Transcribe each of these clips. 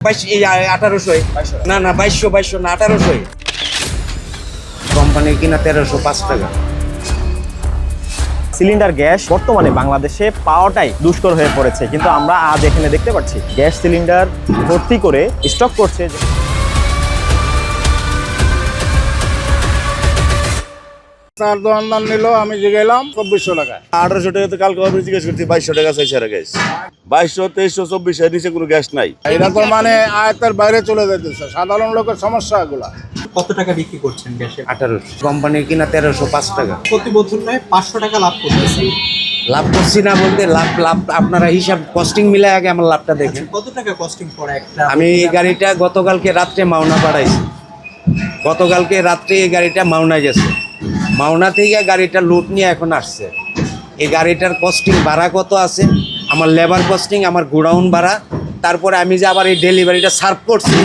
1800 না না 2200 না 1800 কোম্পানি কিনা 1305 টাকা। সিলিন্ডার গ্যাস বর্তমানে বাংলাদেশে পাওয়াটাই দুষ্কর হয়ে পড়েছে, কিন্তু আমরা আজ এখানে দেখতে পাচ্ছি গ্যাস সিলিন্ডার ভর্তি করে স্টক করছে। নিল আমি যে গেলাম 2400 টাকা। 1800 টাকা তো কালকে আমি জিজ্ঞেস করছি, 2200 টাকা চাইছে আর গ্যাস 2200, 2300, 2400 এর নিচে কোনো গ্যাস নাই। এটা তো মানে আয়ত্তের বাইরে চলে যাইতেছে সাধারণ লোকের সমস্যা এগুলা। কত টাকা বিক্রি করছেন গ্যাসে? 1800 কোম্পানি কিনা 1305 টাকা। প্রতি বছর প্রায় 500 টাকা লাভ করতেছেন। লাভ করছি না বলতে লাভ আপনারা হিসাব কস্টিং মিলে আগে আমার লাভটা দেখেন। কত টাকা কস্টিং পড়ে একটা? আমি এই গাড়িটা গতকালকে রাত্রে মাওনা পাঠাইছি। গতকালকে রাত্রে এই গাড়িটা মাওনায় গেছে, মাওনা থেকে গাড়িটা লুট নিয়ে এখন আসছে। এই গাড়িটার কস্টিং ভাড়া কত আছে, আমার লেবার কস্টিং, আমার গোডাউন ভাড়া, তারপরে আমি যে আবার এই ডেলিভারিটা সার্ভ করছি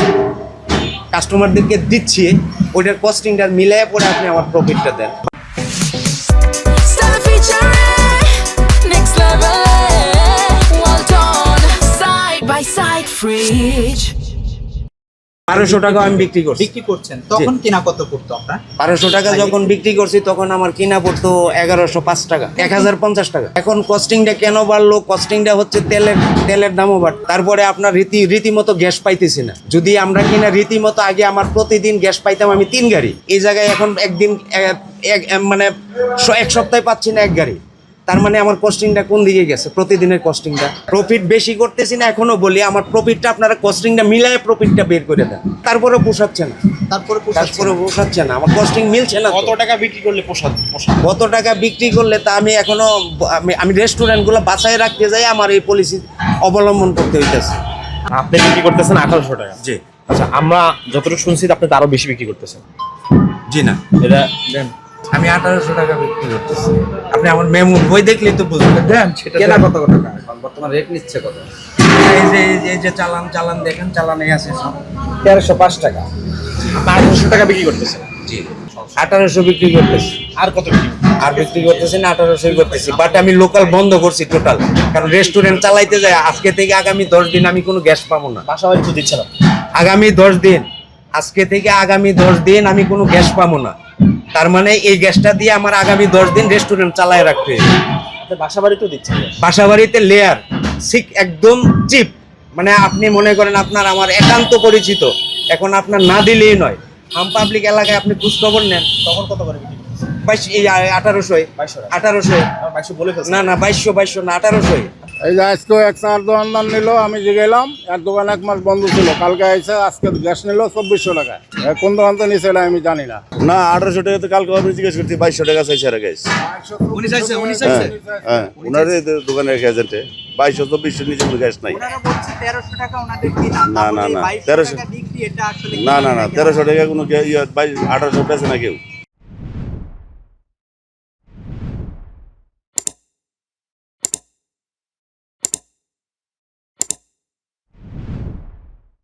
কাস্টমারদেরকে দিচ্ছি, ওইটার কস্টিংটা মিলিয়ে পরে আপনি আমার প্রফিটটা দেন। Stella featuring next level. Well done, side by side fridge. 1200 টাকা আমি বিক্রি করছি। বিক্রি করছেন তখন কিনা কত পড়তো আপনার? 1200 টাকা যখন বিক্রি করছি তখন আমার কিনা পড়তো 1105 টাকা, 1050 টাকা। এখন কস্টিংটা কেন বাড়লো? কস্টিংটা হচ্ছে তেলের দামও বাড়, তারপরে আপনার রীতিমতো গ্যাস পাইতেছি না। যদি আমরা কিনা রীতিমতো আগে আমার প্রতিদিন গ্যাস পাইতাম আমি 3 গাড়ি, এই জায়গায় এখন একদিন মানে 1 সপ্তাহে পাচ্ছি না 1 গাড়ি। তার মানে আমার কস্টিংটা কোন দিকে গেছে? প্রতিদিনের কস্টিংটা প্রফিট বেশি করতেছি না। এখনো বলি আমার প্রফিটটা আপনারা কস্টিংটা মিলায় প্রফিটটা বের করে দেন, তারপরে পোষাচ্ছে না, তারপরে পোষাচ্ছে না, আমার কস্টিং মিলছে না। কত টাকা বিক্রি করলে পোষাবে? কত টাকা বিক্রি করলে তা আমি এখনো আমি রেস্টুরেন্টগুলো বাঁচায় রাখতে যাই, আমার এই পলিসি অবলম্বন করতে হইতেছে। আপনি বিক্রি করতেছেন 1800 টাকা। জি। আচ্ছা, আমরা যতটুকু শুনছি আপনি তো আরো বেশি বিক্রি করতেছেন। জি না, এটা দেন। আমি 1800 টাকা বিক্রি করতেছি। আপনি আমার মেমো বই দেখলেই তো বুঝবেন। দেন সেটা কেনা কত টাকা এখন বর্তমান রেট নিচ্ছে কত? এই যে চালান দেখেন, চালানে আছে সব 1305 টাকা। আপনি 1800 টাকা বিক্রি করতেছেন। জি 1800 বিক্রি করতেছি। আর কত বিক্রি? আর বিক্রি করতেছি না, 1800 করতেছি। বাট আমি লোকাল বন্ধ করছি টোটাল, কারণ রেস্টুরেন্ট চালাইতে যায়। আজকে থেকে আগামী 10 দিন আমি কোনো গ্যাস পাবো না। বাসা বাড়ি তো দিচ্ছে না। আগামী 10 দিন, আজকে থেকে আগামী 10 দিন আমি কোনো গ্যাস পাবো না। তার মানে এই গ্যাসটা দিয়ে আমার আগামী 10 দিন রেস্টুরেন্ট চালায় রাখতে হবে। আপনি বাসা বাড়ি তো দিচ্ছেন। বাসা বাড়িতে লেয়ার সিক একদম চিপ, মানে আপনি মনে করেন আপনার আমার একান্ত পরিচিত, এখন আপনার না দিলেই নয়। আম পাবলিক এলাকায় আপনি খোঁজ খবর নেন। তখন কত করে বিক্রি করতেছেন? 1800 বলে ফেলছেন। না না 2200 না 1800। এই যে আজকেও এক চার দোকানদার নিল আমি যে গেলাম, এক দোকান 1 মাস বন্ধ ছিল, কালকে আইসে আজকে গ্যাস নিল 2400 টাকা। কোন দোকান তো নিছে এটা আমি জানি না। না 1800 টাকা তো কালকে আমি জিজ্ঞেস করছি, 2200 টাকা চাইছে আর গ্যাস। উনি চাইছে হ্যাঁ, ওনার দোকানের এজেন্টে 2200, 2400 নিচে কোনো গ্যাস নাই। ওনারা বলছে 1300 টাকা ওনাদের কি না? না, না, না, 1300 টাকা বিক্রি এটা আসলে না 1300 টাকা কোনো 1800 পেয়েছে না কেউ।